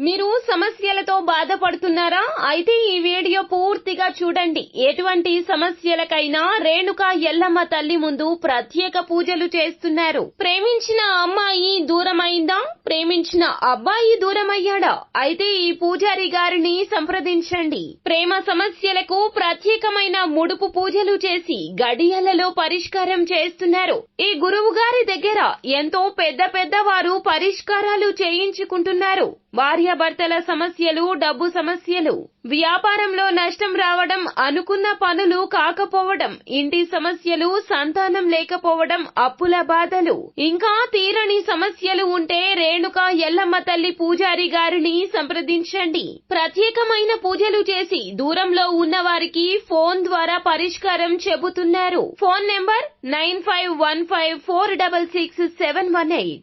మీరు సమస్యలతో బాధపడుతున్నారా? అయితే ఈ వీడియో పూర్తిగా చూడండి. ఎటువంటి సమస్యలకైనా రేణుకా ఎల్లమ్మ తల్లి ముందు ప్రత్యేక పూజలు చేస్తున్నారు. ప్రేమించిన అమ్మాయి దూరమైందా? ప్రేమించిన అబ్బాయి దూరమయ్యాడా? అయితే ఈ పూజారి గారిని సంప్రదించండి. ప్రేమ సమస్యలకు ప్రత్యేకమైన ముడుపు పూజలు చేసి గడియలలో పరిష్కారం చేస్తున్నారు. ఈ గురువు గారి దగ్గర ఎంతో పెద్ద వారు పరిష్కారాలు చేయించుకుంటున్నారు. భార్యాభర్తల సమస్యలు, డబ్బు సమస్యలు, వ్యాపారంలో నష్టం రావడం, అనుకున్న పనులు కాకపోవడం, ఇంటి సమస్యలు, సంతానం లేకపోవడం, అప్పుల బాధలు, ఇంకా తీరని సమస్యలు ఉంటే రేణుకా ఎల్లమ్మ తల్లి పూజారి గారిని సంప్రదించండి. ప్రత్యేకమైన పూజలు చేసి దూరంలో ఉన్న వారికి ఫోన్ ద్వారా పరిష్కారం చెబుతున్నారు. Phone number 9515466718.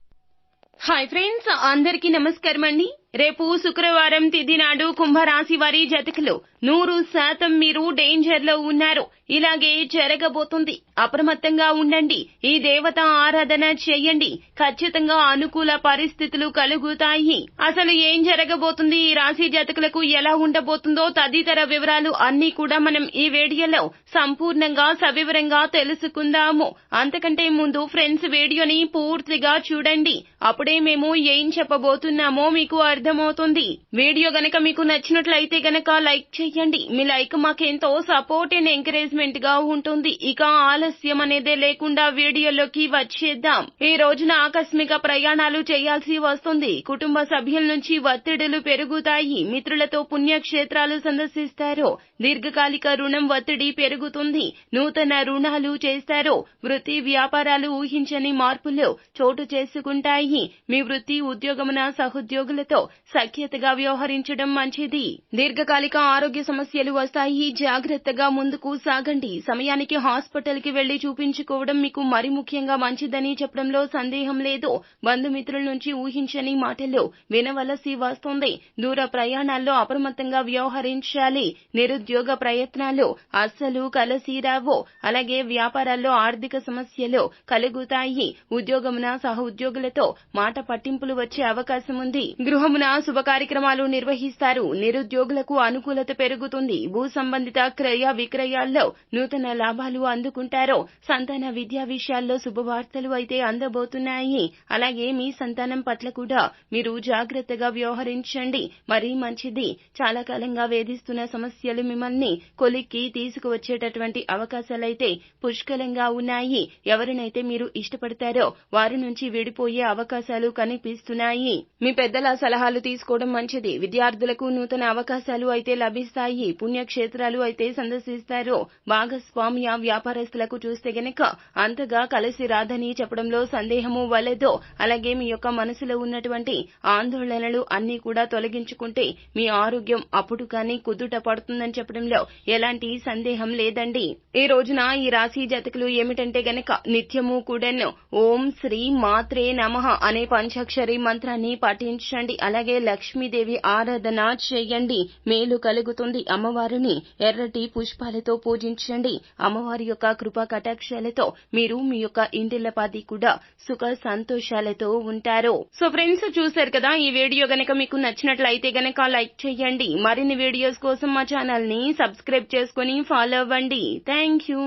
హాయ్ ఫ్రెండ్స్, అందరికీ నమస్కారం అండి. రేపు శుక్రవారం తిథి నాడు కుంభరాశి వారి జాతకులు 100% మీరు డేంజర్ లో ఉన్నారు. ఇలాగే జరగబోతుంది. అప్రమత్తంగా ఉండండి. ఈ దేవత ఆరాధన చేయండి. ఖచ్చితంగా అనుకూల పరిస్థితులు కలుగుతాయి. అసలు ఏం జరగబోతుంది, ఈ రాశి జాతకులకు ఎలా ఉండబోతుందో తదితర వివరాలు అన్ని కూడా మనం ఈ వీడియోలో సంపూర్ణంగా సవివరంగా తెలుసుకుందాము. అంతకంటే ముందు ఫ్రెండ్స్, వీడియోని పూర్తిగా చూడండి. అప్పుడే మేము ఏం చెప్పబోతున్నామో మీకు అర్థమవుతుంది. వీడియో గనక మీకు నచ్చినట్లయితే గనక లైక్ చేయండి. మీ లైక్ మాకెంతో సపోర్ట్ అండ్ ఎంకరేజ్మెంట్ గా ఉంటుంది. ఇక ఆలస్యం అనేదే లేకుండా వీడియోలోకి వచ్చేద్దాం. ఈ రోజున ఆకస్మిక ప్రయాణాలు చేయాల్సి వస్తుంది. కుటుంబ సభ్యుల నుంచి ఒత్తిడులు పెరుగుతాయి. మిత్రులతో పుణ్యక్షేత్రాలు సందర్శిస్తారు. దీర్ఘకాలిక రుణం ఒత్తిడి పెరుగుతుంది. నూతన రుణాలు చేస్తారు. వృత్తి వ్యాపారాలు ఊహించని మార్పులు చోటు చేసుకుంటాయి. మీ వృత్తి ఉద్యోగమున సహోద్యోగులతో సఖ్యతగా వ్యవహరించడం మంచిది. దీర్ఘకాలిక ఆరోగ్య సమస్యలు వస్తాయి. జాగ్రత్తగా ముందుకు సాగండి. సమయానికి హాస్పిటల్ కి వెళ్లి చూపించుకోవడం మీకు మరి ముఖ్యంగా మంచిదని చెప్పడంలో సందేహం లేదు. బంధుమిత్రుల నుంచి ఊహించని మాటలు వినవలసి వస్తుంది. దూర ప్రయాణాల్లో అప్రమత్తంగా వ్యవహరించాలి. నిరుద్యోగ ప్రయత్నాలు అస్సలు కలిసి రావు. అలాగే వ్యాపారాల్లో ఆర్థిక సమస్యలు కలుగుతాయి. ఉద్యోగమున సహ ఉద్యోగులతో మాట పట్టింపులు వచ్చే అవకాశం ఉంది. గృహమున శుభ కార్యక్రమాలు నిర్వహిస్తారు. నిరుద్యోగులకు అనుకూలత పెరుగుతుంది. భూ సంబంధిత క్రయ విక్రయాల్లో నూతన లాభాలు అందుకుంటారు. సంతాన విద్యా విషయాల్లో శుభవార్తలు అయితే అందబోతున్నాయి. అలాగే మీ సంతానం పట్ల కూడా మీరు జాగ్రత్తగా వ్యవహరించండి. మరీ మంచిది. చాలా కాలంగా వేధిస్తున్న సమస్యలు మిమ్మల్ని కొలిక్కి తీసుకువచ్చేటటువంటి అవకాశాలైతే పుష్కలంగా ఉన్నాయి. ఎవరినైతే మీరు ఇష్టపడతారో వారి నుంచి విడిపోయే అవకాశాలు కనిపిస్తున్నాయి. మీ పెద్దల సలహాలు తీసుకోవడం మంచిది. విద్యార్థులకు నూతన అవకాశాలు అయితే లభిస్తాయి. పుణ్యక్షేత్రాలు అయితే సందర్శిస్తారు. భాగస్వామ్య వ్యాపారస్తులకు చూస్తే గనక అంతగా కలిసి రాదని చెప్పడంలో సందేహము వలదు. అలాగే మీ యొక్క మనసులో ఉన్నటువంటి ఆందోళనలు అన్ని కూడా తొలగించుకుంటే మీ ఆరోగ్యం అప్పుడు కానీ కుదుట పడుతుందని చెప్పడంలో ఎలాంటి సందేహం లేదండి. ఈ రోజున ఈ రాశి జాతకులు ఏమిటంటే గనక నిత్యము కూడాను ఓం శ్రీ మాత్రే నమః అనే పంచాక్షరి మంత్రాన్ని పఠించండి. అలాగే లక్ష్మీదేవి ఆరాధన చేయండి. మేలు కలుగుతుంది. అమ్మవారిని ఎర్రటి పుష్పాలతో పూజించండి. అమ్మవారి యొక్క కృపా కటాక్షాలతో మీరు మీ యొక్క ఇంటిల్లపాది కూడా సుఖ సంతోషాలతో ఉంటారు. సో ఫ్రెండ్స్, చూశారు కదా. ఈ వీడియో గనక మీకు నచ్చినట్లయితే గనక లైక్ చేయండి. మరిన్ని వీడియోస్ కోసం మా ఛానల్ ని సబ్స్క్రైబ్ చేసుకుని ఫాలో అవ్వండి. Thank you.